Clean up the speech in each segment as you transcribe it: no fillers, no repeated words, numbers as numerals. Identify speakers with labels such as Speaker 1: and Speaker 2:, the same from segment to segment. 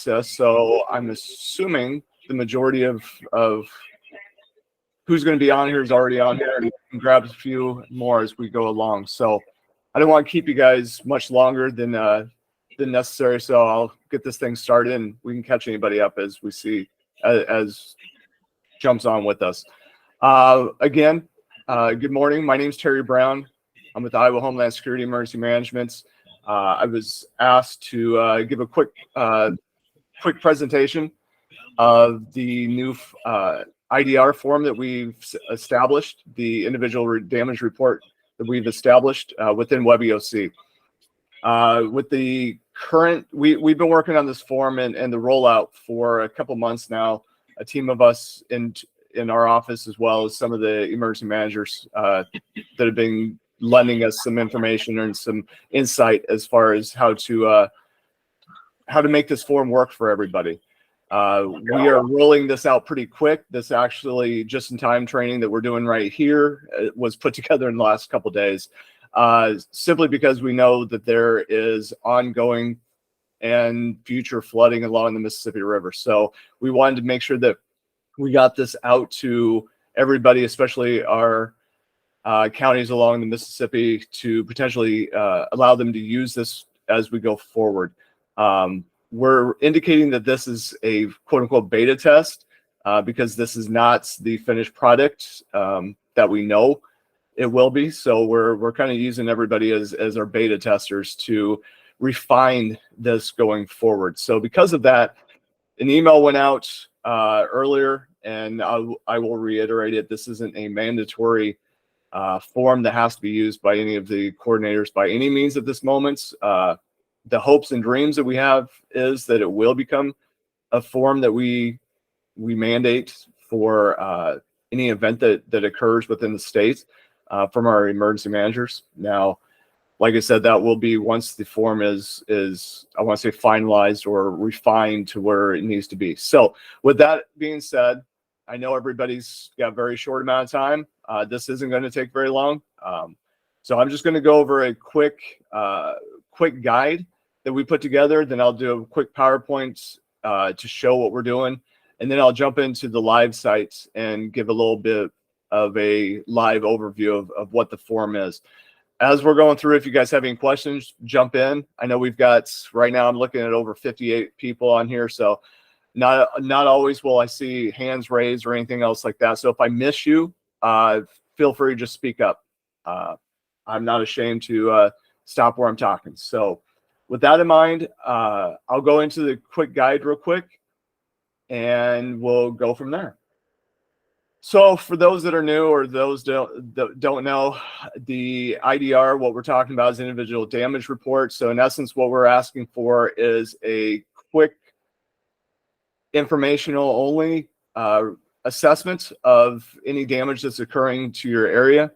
Speaker 1: access. So I'm assuming the majority of who's going to be on here is already on here, and we can grab a few more as we go along. So I don't want to keep you guys much longer than necessary. So I'll get this thing started, and we can catch anybody up as we see as jumps on with us. Again, good morning. My name is Terry Brown. I'm with Iowa Homeland Security Emergency Management. I was asked to give a quick presentation of the new IDR form that we've established, the individual damage report that we've established within WebEOC. With the current, we've been working on this form and the rollout for a couple months now. A team of us in our office, as well as some of the emergency managers that have been lending us some information and some insight as far as how to make this form work for everybody. We are rolling this out pretty quick. This actually just-in-time training that we're doing right here was put together in the last couple of days, simply because we know that there is ongoing and future flooding along the Mississippi River. So we wanted to make sure that we got this out to everybody, especially our counties along the Mississippi, to potentially allow them to use this as we go forward. We're indicating that this is a quote-unquote beta test because this is not the finished product that we know it will be. So we're kind of using everybody as our beta testers to refine this going forward. So because of that, an email went out earlier, and I will reiterate it. This isn't a mandatory form that has to be used by any of the coordinators by any means at this moment. The hopes and dreams that we have is that it will become a form that we mandate for any event that occurs within the state from our emergency managers. Now, like I said, that will be once the form is I want to say finalized or refined to where it needs to be. So with that being said, I know everybody's got a very short amount of time. This isn't going to take very long. So I'm just going to go over a quick guide that we put together. Then I'll do a quick PowerPoint to show what we're doing. And then I'll jump into the live sites and give a little bit of a live overview of what the form is. As we're going through, if you guys have any questions, jump in. I know we've got, right now I'm looking at over 58 people on here. So not always will I see hands raised or anything else like that. So if I miss you, feel free to just speak up. I'm not ashamed to stop where I'm talking. So with that in mind, I'll go into the quick guide real quick, and we'll go from there. So for those that are new or those that don't know, the IDR, what we're talking about is individual damage report. So in essence, what we're asking for is a quick informational only assessment of any damage that's occurring to your area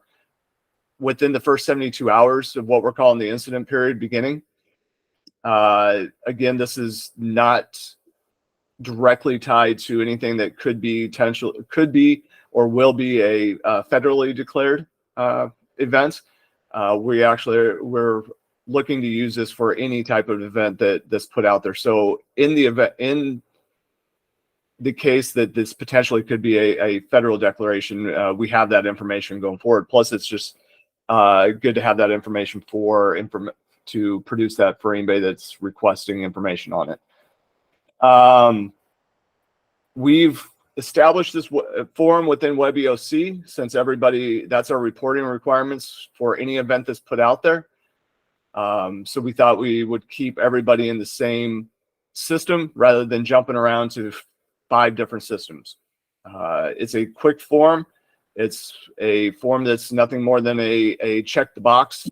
Speaker 1: within the first 72 hours of what we're calling the incident period beginning. Again, this is not directly tied to anything that could be or will be a federally declared event. We're looking to use this for any type of event that's put out there. So in the case that this potentially could be a federal declaration, we have that information going forward. Plus, it's just good to have that information to produce that for anybody that's requesting information on it. We've established this form within WebEOC since that's our reporting requirements for any event that's put out there. So we thought we would keep everybody in the same system rather than jumping around to 5 different systems. It's a quick form. It's a form that's nothing more than a check the box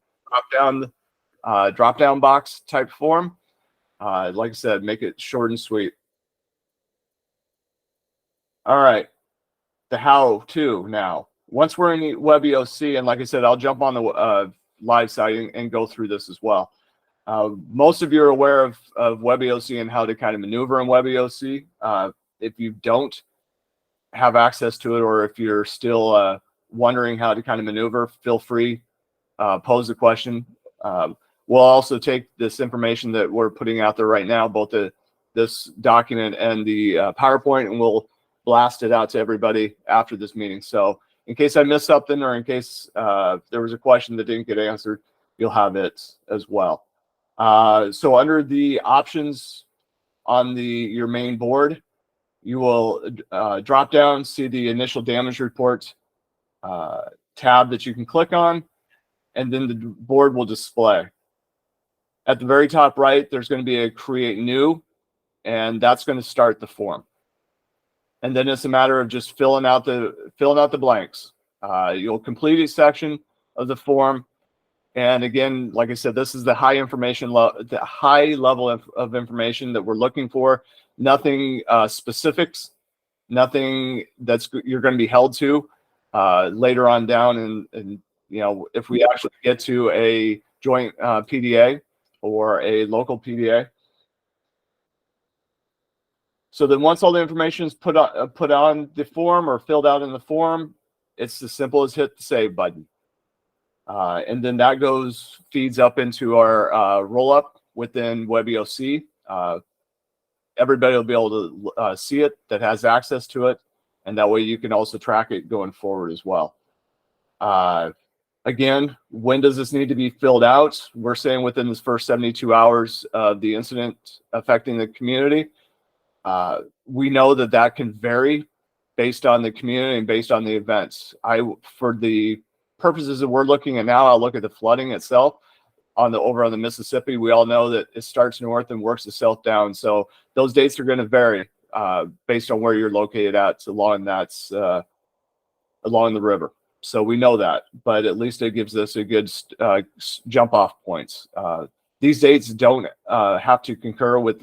Speaker 1: drop down box type form. Like I said, make it short and sweet. All right, the how to now. Once we're in WebEOC, and like I said, I'll jump on the live site and go through this as well. Most of you are aware of WebEOC and how to kind of maneuver in WebEOC. If you don't have access to it, or if you're still wondering how to kind of maneuver, feel free, pose a question. We'll also take this information that we're putting out there right now, both the this document and the PowerPoint, and we'll blast it out to everybody after this meeting. So in case I missed something, or in case there was a question that didn't get answered, you'll have it as well. So under the options on your main board, you will drop down, see the initial damage report tab that you can click on, and then the board will display. At the very top right, there's going to be a create new, and that's going to start the form. And then it's a matter of just filling out the blanks. You'll complete each section of the form. And again, like I said, this is the high level of information that we're looking for. Nothing specifics, nothing you're going to be held to later on down. And you know, if we actually get to a joint PDA or a local PDA. So then once all the information is put on the form or filled out in the form, it's as simple as hit the save button. And then that feeds up into our roll-up within WebEOC. Everybody will be able to see it that has access to it, and that way you can also track it going forward as well. Again, when does this need to be filled out? We're saying within this first 72 hours of the incident affecting the community. We know that can vary based on the community and based on the events. For the purposes that we're looking at now, I'll look at the flooding itself over on the Mississippi. We all know that it starts north and works itself down. So those dates are going to vary based on where you're located at along the river. So we know that, but at least it gives us a good jump off points. These dates don't have to concur with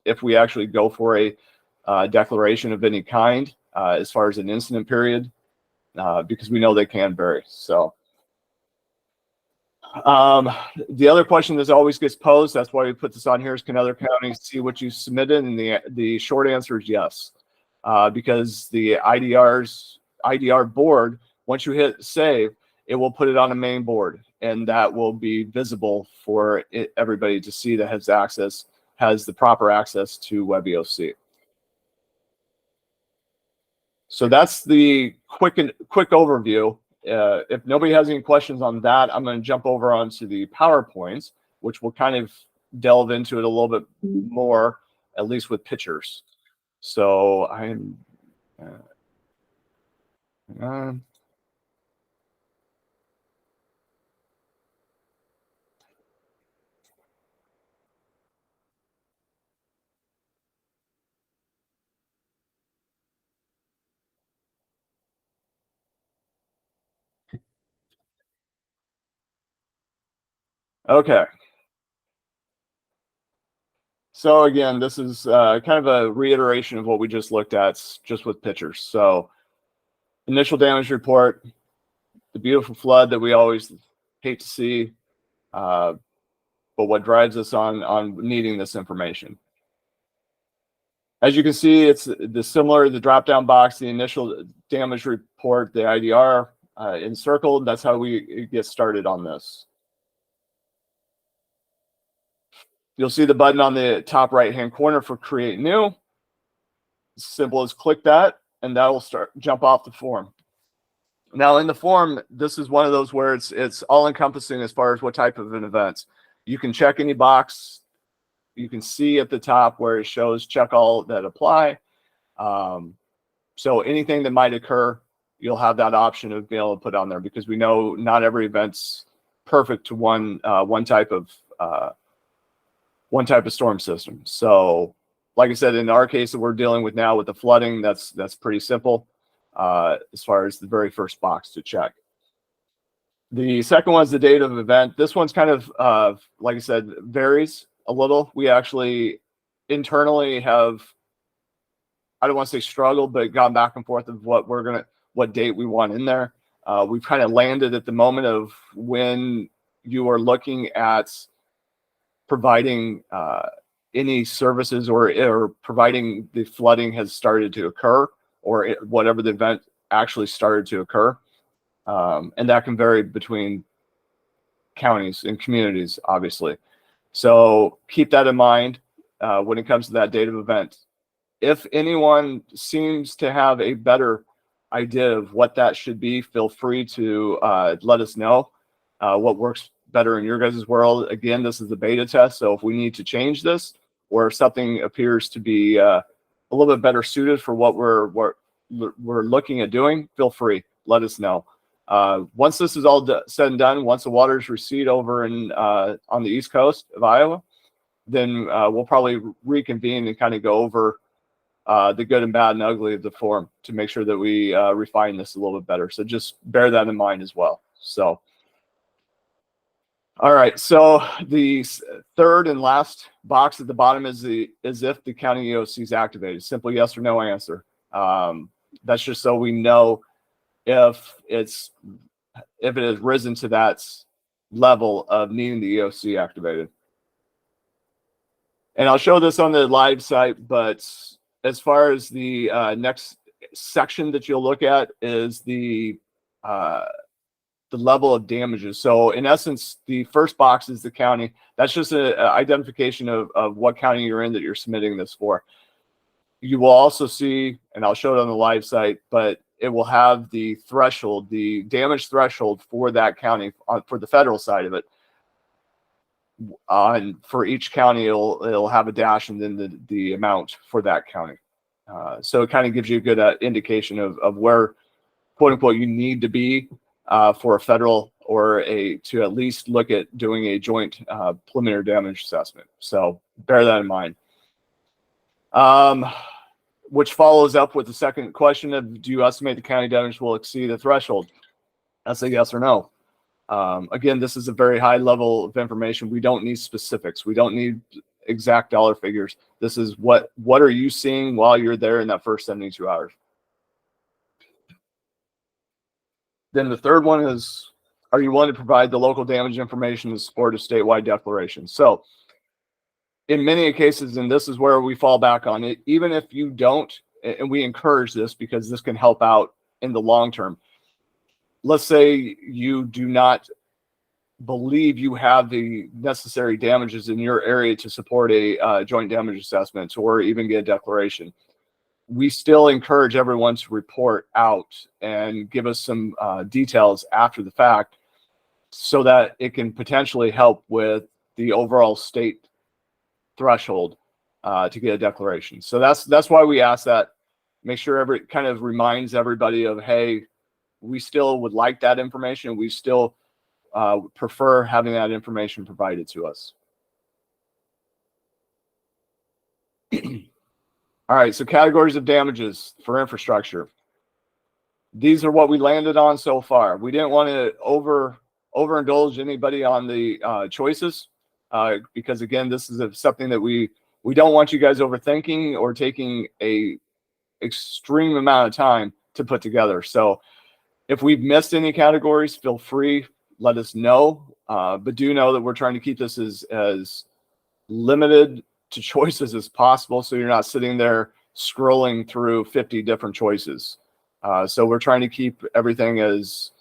Speaker 1: if we actually go for a declaration of any kind as far as an incident period, because we know they can vary. So the other question that always gets posed, that's why we put this on here, is can other counties see what you submitted? And the short answer is yes, because the IDR board, once you hit save, it will put it on a main board, and that will be visible for everybody to see that has the proper access to WebEOC. So that's the quick overview. If nobody has any questions on that, I'm going to jump over onto the PowerPoints, which will kind of delve into it a little bit more, at least with pictures. So I'm okay. So again, this is kind of a reiteration of what we just looked at, just with pictures. So initial damage report, the beautiful flood that we always hate to see, but what drives us on needing this information. As you can see, it's the drop-down box, the initial damage report, the IDR encircled. That's how we get started on this. You'll see the button on the top right-hand corner for create new. Simple as click that, and that will jump off the form. Now in the form, this is one of those where it's all-encompassing as far as what type of an event. You can check any box. You can see at the top where it shows check all that apply. So anything that might occur, you'll have that option of being able to put on there, because we know not every event's perfect to one type of storm system. So like I said, in our case that we're dealing with now with the flooding, that's pretty simple as far as the very first box to check. The second one is the date of event. This one's kind of, like I said, varies a little. We actually internally have, I don't want to say struggled, but gone back and forth of what date we want in there. We've kind of landed at the moment of when you are looking at providing any services or providing the flooding has started to occur, or whatever the event actually started to occur. And that can vary between counties and communities, obviously. So keep that in mind. when it comes to that date of event. If anyone seems to have a better idea of what that should be, feel free to let us know what works better in your guys' world. Again, this is the beta test, so if we need to change this, or if something appears to be a little bit better suited for what we're looking at doing, feel free, let us know. Once this is all said and done, once the waters recede over in on the east coast of Iowa, then we'll probably reconvene and kind of go over the good and bad and ugly of the form to make sure that we refine this a little bit better. So just bear that in mind as well. So, all right. So the third and last box at the bottom is if the county EOC is activated. Simple yes or no answer. That's just so we know if it has risen to that level of needing the EOC activated. And I'll show this on the live site, but as far as the next section that you'll look at is the level of damages. So in essence, the first box is the county. That's just an identification of what county you're in that you're submitting this for. You will also see, and I'll show it on the live site, but it will have the threshold, the damage threshold for that county for the federal side of it. For each county, it'll have a dash and then the amount for that county. So it kind of gives you a good indication of where, quote unquote, you need to be for a federal or to at least look at doing a joint preliminary damage assessment. So bear that in mind. Which follows up with the second question of, do you estimate the county damage will exceed the threshold? That's a yes or no. Again, this is a very high level of information. We don't need specifics. We don't need exact dollar figures. This is what are you seeing while you're there in that first 72 hours. Then the third one is, are you willing to provide the local damage information to support a statewide declaration? So in many cases, and this is where we fall back on it, even if you don't, and we encourage this because this can help out in the long term. Let's say you do not believe you have the necessary damages in your area to support a joint damage assessment or even get a declaration. We still encourage everyone to report out and give us some details after the fact so that it can potentially help with the overall state threshold to get a declaration. So that's why we ask that. Make sure kind of reminds everybody of, hey, we still would like that information. We still prefer having that information provided to us. All right, so categories of damages for infrastructure. These are what we landed on so far. We didn't want to overindulge anybody on the choices because, again, this is something that we don't want you guys overthinking or taking a extreme amount of time to put together. So if we've missed any categories, feel free, let us know. But do know that we're trying to keep this as limited to choices as possible, so you're not sitting there scrolling through 50 different choices. So we're trying to keep everything as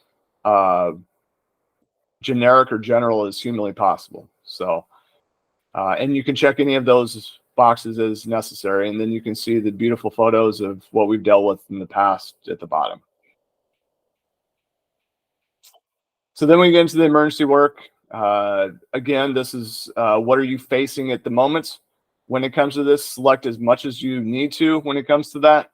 Speaker 1: generic or general as humanly possible. So, and you can check any of those boxes as necessary, and then you can see the beautiful photos of what we've dealt with in the past at the bottom. So then we get into the emergency work. Again, this is what are you facing at the moment? When it comes to this, select as much as you need to when it comes to that.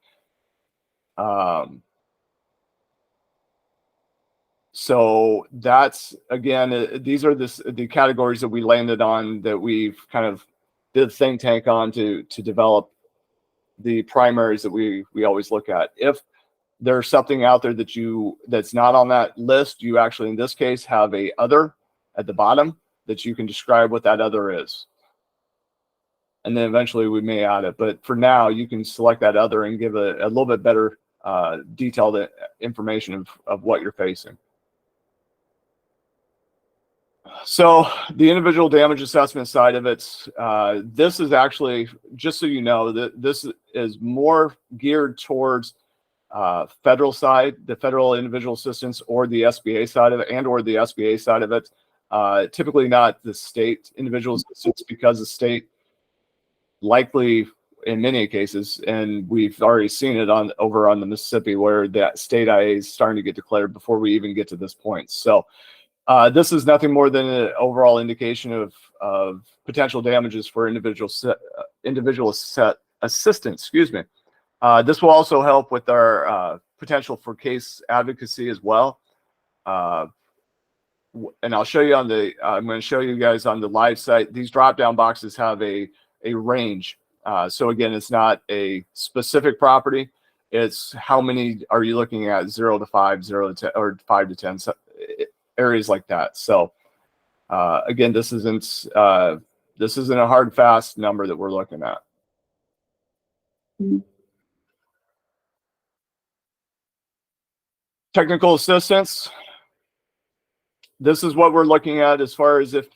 Speaker 1: So that's, again, these are the categories that we landed on that we've kind of did a think tank on to develop the primaries that we always look at. If there's something out there that's not on that list, you actually, in this case, have a other at the bottom that you can describe what that other is. And then eventually we may add it. But for now, you can select that other and give a little bit better detailed information of what you're facing. So the individual damage assessment side of it, this is actually, just so you know, that this is more geared towards federal side, the federal individual assistance, or the SBA side of it, or the SBA side of it. Typically not the state individual assistance, because the state likely in many cases, and we've already seen it over on the Mississippi, where that state IA is starting to get declared before we even get to this point. So this is nothing more than an overall indication of potential damages for individual assistance. Excuse me. This will also help with our potential for case advocacy as well. And I'll show you on the, I'm going to show you guys on the live site, these drop-down boxes have a range. So again, it's not a specific property. It's how many are you looking at, 0 to 5, 0 to 10, or 5 to 10, so areas like that. So again, this isn't a hard, fast number that we're looking at. Technical assistance. This is what we're looking at as far as if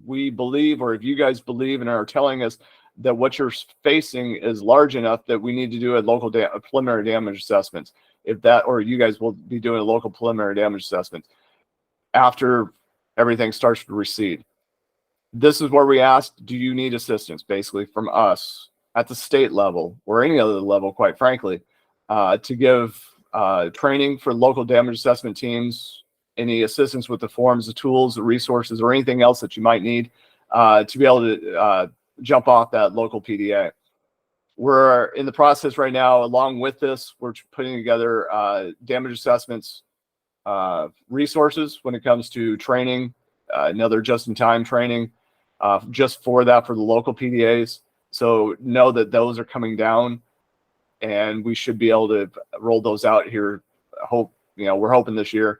Speaker 1: we believe, or if you guys believe and are telling us that what you're facing is large enough that we need to do a local preliminary damage assessment. If that, or you guys will be doing a local preliminary damage assessment after everything starts to recede. This is where we ask, do you need assistance, basically, from us at the state level or any other level, quite frankly, to give training for local damage assessment teams, any assistance with the forms, the tools, the resources, or anything else that you might need to be able to jump off that local PDA. We're in the process right now. Along with this, we're putting together damage assessments resources when it comes to training, another just-in-time training just for that, for the local PDAs. So know that those are coming down, and we should be able to roll those out here. We're hoping this year,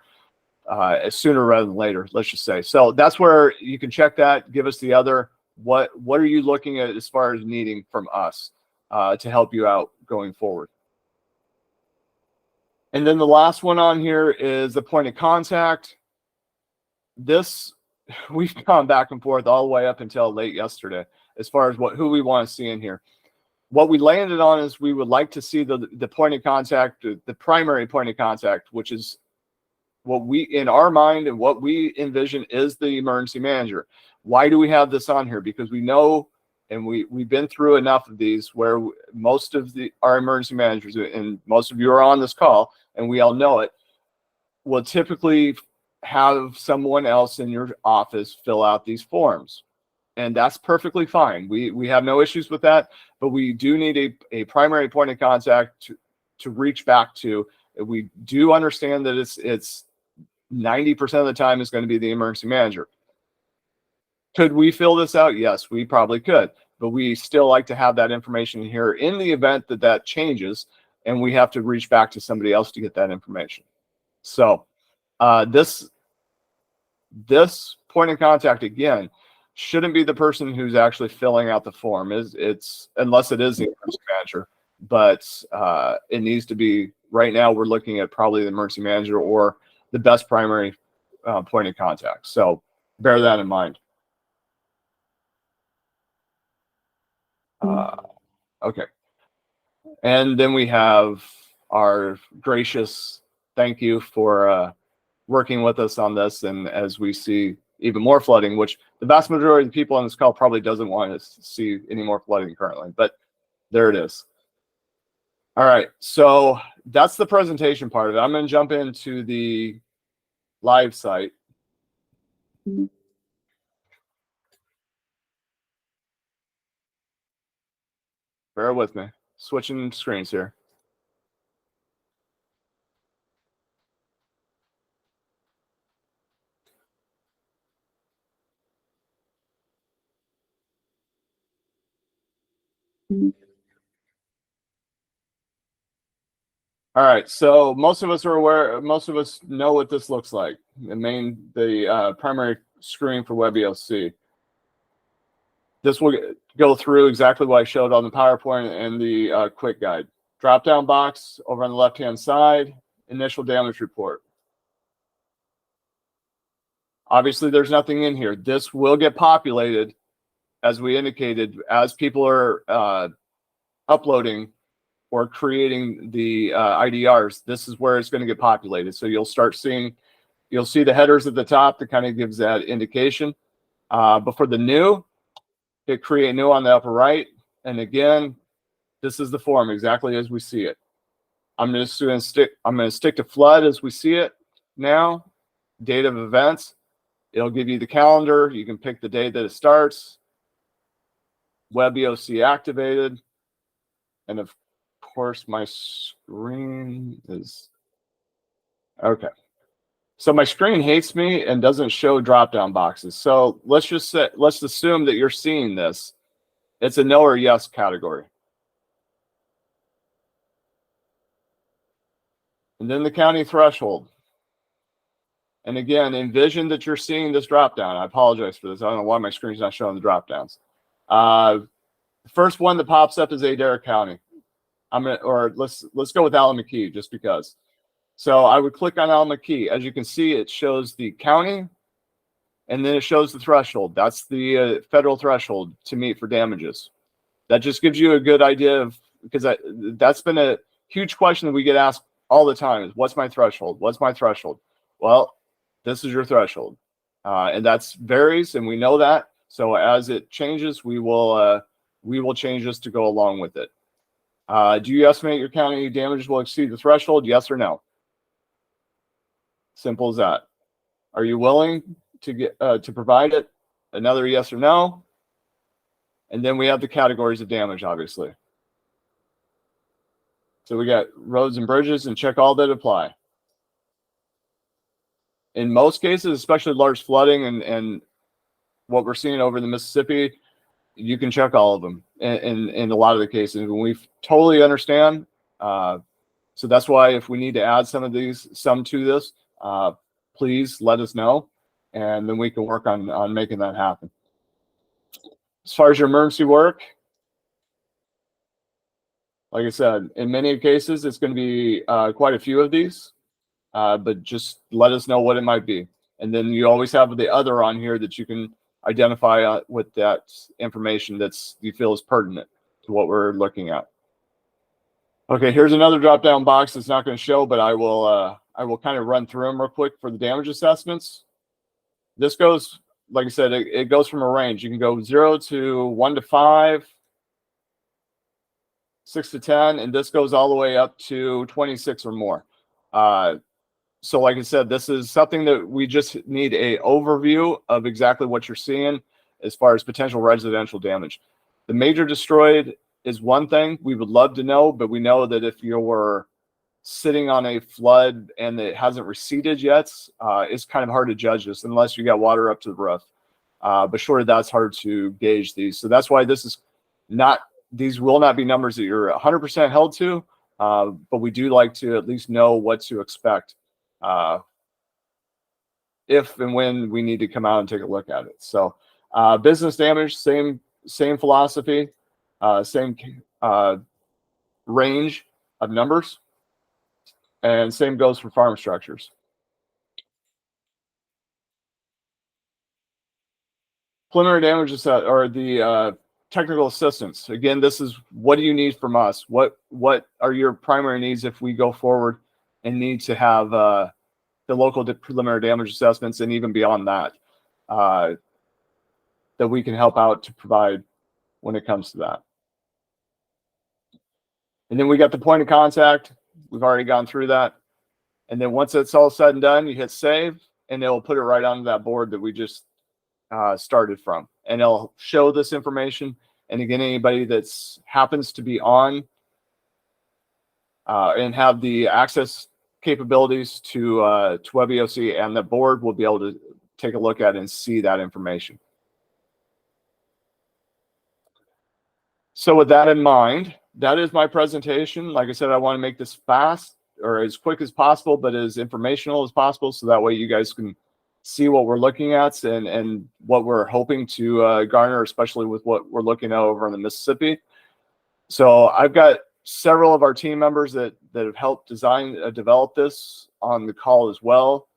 Speaker 1: sooner rather than later, let's just say. So that's where you can check that. Give us the other. What are you looking at as far as needing from us to help you out going forward? And then the last one on here is the point of contact. This, we've gone back and forth all the way up until late yesterday as far as who we want to see in here. What we landed on is we would like to see the point of contact, the primary point of contact, which is what we, in our mind and what we envision, is the emergency manager. Why do we have this on here? Because we know, and we've been through enough of these where most of our emergency managers, and most of you are on this call, and we all know it, will typically have someone else in your office fill out these forms. And that's perfectly fine. We have no issues with that, but we do need a primary point of contact to reach back to. We do understand that it's 90% of the time is going to be the emergency manager. Could we fill this out? Yes, we probably could, but we still like to have that information here in the event that that changes and we have to reach back to somebody else to get that information. So this point of contact, again, shouldn't be the person who's actually filling out the form, it's unless it is the emergency manager, but it needs to be, right now we're looking at probably the emergency manager or the best primary point of contact. So bear that in mind. Okay. And then we have our gracious thank you for working with us on this. And as we see even more flooding, which the vast majority of the people on this call probably doesn't want to see any more flooding currently, but there it is. All right, so that's the presentation part of it. I'm going to jump into the live site. Bear with me. Switching screens here. All right, so most of us are aware, most of us know what this looks like. The primary screen for WebEOC. This will go through exactly what I showed on the PowerPoint and the quick guide. Drop-down box over on the left-hand side, initial damage report. Obviously, there's nothing in here. This will get populated, as we indicated, as people are uploading or creating the IDRs. This is where it's going to get populated. So you'll start seeing, you'll see the headers at the top that kind of gives that indication. But for the new, hit create new on the upper right, And again, this is the form exactly as we see it. I'm going to stick to flood as we see it now. Date of events. It'll give you the calendar. You can pick the day that it starts. WebEOC activated. And of course, my screen is okay. So my screen hates me and doesn't show drop-down boxes. So let's assume that you're seeing this. It's a no or yes category. And then the county threshold. And again, envision that you're seeing this drop-down. I apologize for this. I don't know why my screen's not showing the drop-downs. The first one that pops up is Adair County. Let's go with Allen McKee just because. So I would click on Allen McKee. As you can see, it shows the county, and then it shows the threshold. That's the federal threshold to meet for damages. That just gives you a good idea of, because that's been a huge question that we get asked all the time is, what's my threshold? What's my threshold? Well, this is your threshold. And that's varies, and we know that. So as it changes, we will change this to go along with it. Do you estimate your county damages will exceed the threshold? Yes or no? Simple as that. Are you willing to get to provide it? Another yes or no. And then we have the categories of damage, obviously. So we got roads and bridges, and check all that apply. In most cases, especially large flooding and what we're seeing over the Mississippi, you can check all of them in a lot of the cases. And we totally understand. So that's why if we need to add some to this, please let us know, and then we can work on making that happen. As far as your emergency work, like I said, in many cases, it's going to be quite a few of these, but just let us know what it might be. And then you always have the other on here that you can identify with that information that's you feel is pertinent to what we're looking at. Okay, here's another drop-down box that's not going to show, but I will kind of run through them real quick for the damage assessments. This goes, like I said, it goes from a range. You can go 0 to 1 to 5, 6 to 10, and this goes all the way up to 26 or more. So like I said, this is something that we just need a overview of exactly what you're seeing as far as potential residential damage. The major destroyed is one thing we would love to know, but we know that if you're sitting on a flood and it hasn't receded yet, it's kind of hard to judge this unless you got water up to the roof. But short of that, it's hard to gauge these. So that's why these will not be numbers that you're 100% held to, but we do like to at least know what to expect if and when we need to come out and take a look at it. So business damage, same philosophy, same range of numbers, and same goes for farm structures. Preliminary damages or the technical assistance. Again, this is what do you need from us? What are your primary needs if we go forward and need to have the local preliminary damage assessments, and even beyond that, that we can help out to provide when it comes to that. And then we got the point of contact. We've already gone through that. And then once it's all said and done, you hit save, and it'll put it right onto that board that we just started from. And it'll show this information. And again, anybody that's happens to be on and have the access capabilities to WebEOC and the board will be able to take a look at it and see that information. So with that in mind, that is my presentation. Like I said, I want to make this fast or as quick as possible, but as informational as possible, so that way you guys can see what we're looking at and what we're hoping to garner, especially with what we're looking at over in the Mississippi. So I've got several of our team members that have helped develop this on the call as well,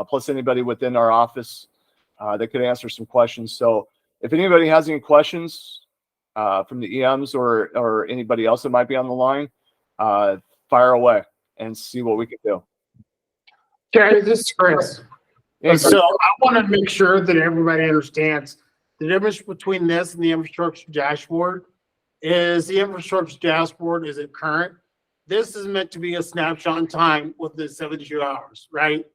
Speaker 1: plus anybody within our office that could answer some questions. So if anybody has any questions from the EMs or anybody else that might be on the line, fire away and see what we can do.
Speaker 2: Okay, this is Chris. And so I want to make sure that everybody understands the difference between this and the infrastructure dashboard is the infrastructure dashboard, is it current? This is meant to be a snapshot in time within 72 hours, right?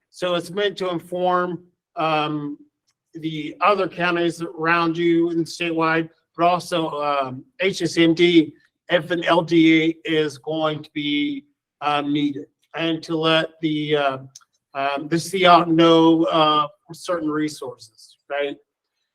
Speaker 2: So it's meant to inform the other counties around you and statewide, but also HSMD if an LDA is going to be needed, and to let the CIOC know certain resources, right?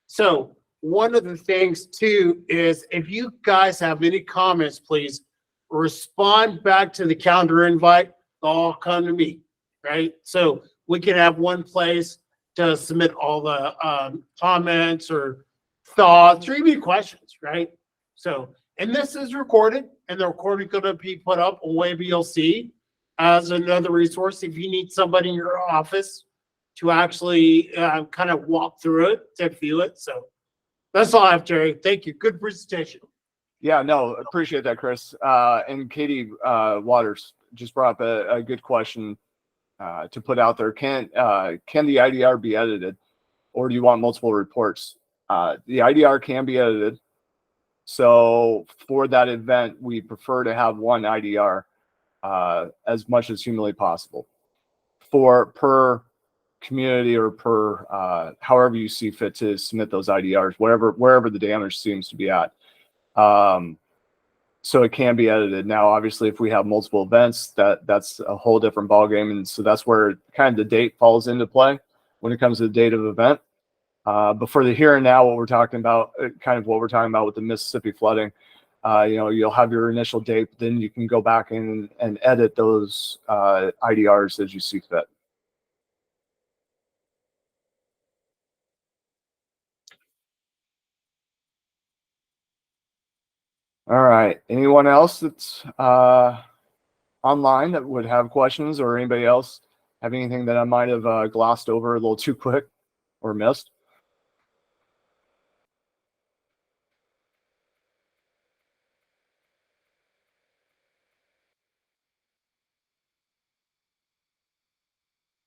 Speaker 2: So one of the things too is if you guys have any comments, please respond back to the calendar invite. They'll all come to me, right? So we can have one place to submit all the comments or thoughts or even questions, right? So, and this is recorded, and the recording going to be put up on WebELC as another resource if you need somebody in your office to actually kind of walk through it, to view it. So that's all I have, Jerry. Thank you. Good presentation.
Speaker 1: Yeah, no, appreciate that, Chris. And Katie Waters just brought up a good question to put out there. Can the IDR be edited, or do you want multiple reports? The IDR can be edited. So for that event, we prefer to have one IDR as much as humanly possible per community or per however you see fit to submit those IDRs, wherever the damage seems to be at. So it can be edited. Now, obviously, if we have multiple events, that's a whole different ballgame, and so that's where kind of the date falls into play when it comes to the date of event. But for the here and now, what we're talking about, kind of what we're talking about with the Mississippi flooding, you'll have your initial date, then you can go back and edit those IDRs as you see fit. All right. Anyone else that's online that would have questions, or anybody else have anything that I might have glossed over a little too quick or missed?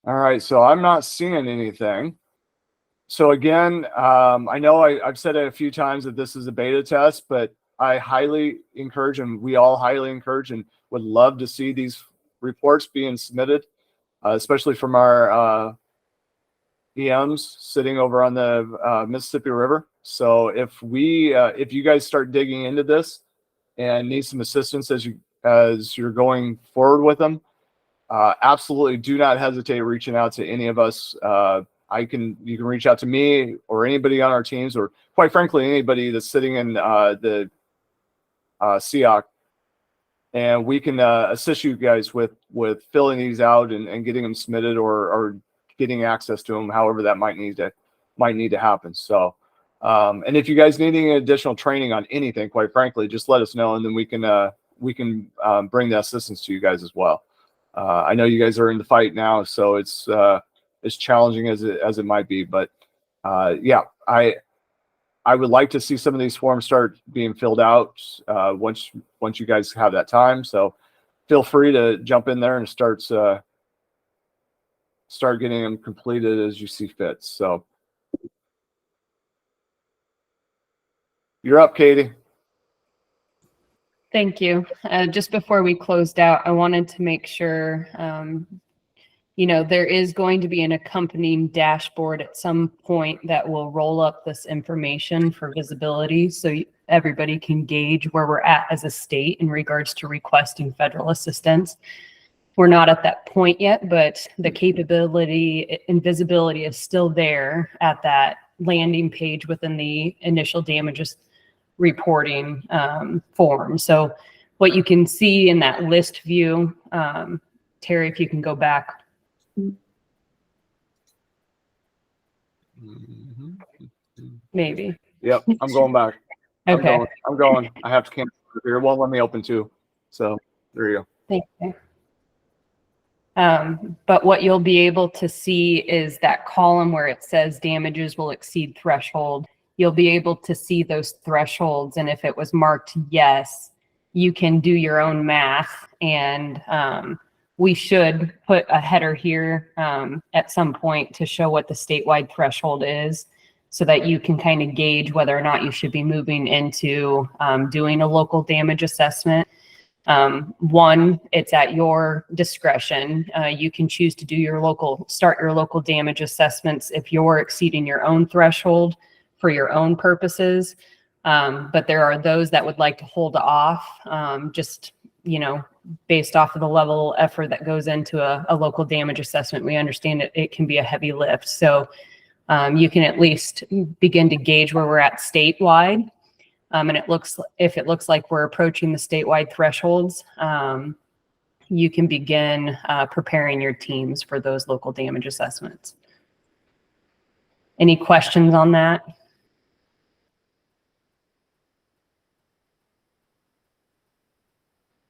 Speaker 1: All right. So I'm not seeing anything. So again, I know I've said it a few times that this is a beta test, but I highly encourage, and we all highly encourage and would love to see these reports being submitted, especially from our EMs sitting over on the Mississippi River. So if you guys start digging into this and need some assistance as you're going forward with them, absolutely do not hesitate reaching out to any of us. You can reach out to me or anybody on our teams, or quite frankly, anybody that's sitting in the CIOC, and we can assist you guys with filling these out and getting them submitted or getting access to them, however that might need to happen. So, and if you guys need any additional training on anything, quite frankly, just let us know, and then we can bring the assistance to you guys as well. I know you guys are in the fight now, so it's as challenging as it might be, but yeah, I would like to see some of these forms start being filled out once you guys have that time. So feel free to jump in there and start getting them completed as you see fit. So you're up, Katie.
Speaker 3: Thank you. Just before we closed out, I wanted to make sure, there is going to be an accompanying dashboard at some point that will roll up this information for visibility so everybody can gauge where we're at as a state in regards to requesting federal assistance. We're not at that point yet, but the capability and visibility is still there at that landing page within the initial damages reporting form. So what you can see in that list view, Terry, if you can go back. Maybe.
Speaker 1: Yep, I'm going back.
Speaker 3: Okay.
Speaker 1: I'm going. I have to cancel here. It won't let me open too. So there you go.
Speaker 3: Thank you. But what you'll be able to see is that column where it says damages will exceed threshold. You'll be able to see those thresholds. And if it was marked yes, you can do your own math. And we should put a header here at some point to show what the statewide threshold is. so that you can kind of gauge whether or not you should be moving into doing a local damage assessment. One, it's at your discretion. You can choose to start your local damage assessments if you're exceeding your own threshold for your own purposes. But there are those that would like to hold off, just, based off of the level of effort that goes into a local damage assessment. We understand it can be a heavy lift. So you can at least begin to gauge where we're at statewide. And if it looks like we're approaching the statewide thresholds, you can begin preparing your teams for those local damage assessments. Any questions on that?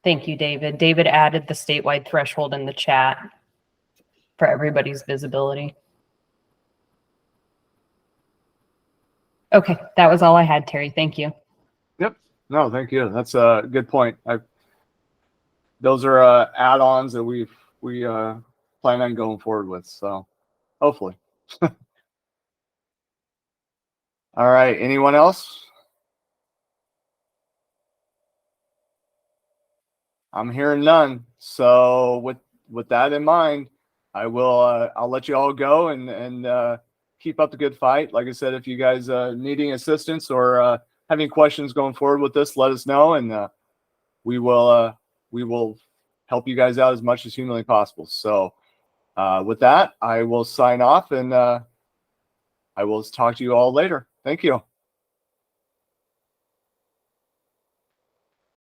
Speaker 3: Thank you, David. David added the statewide threshold in the chat for everybody's visibility. Okay, that was all I had, Terry. Thank you.
Speaker 1: No, thank you. That's a good point. Those are add-ons that we plan on going forward with. So hopefully. All right. Anyone else? I'm hearing none. So with that in mind, I'll let you all go and keep up the good fight. Like I said, if you guys needing assistance or having questions going forward with this, let us know, and we will help you guys out as much as humanly possible. So with that, I will sign off, and I will talk to you all later. Thank you.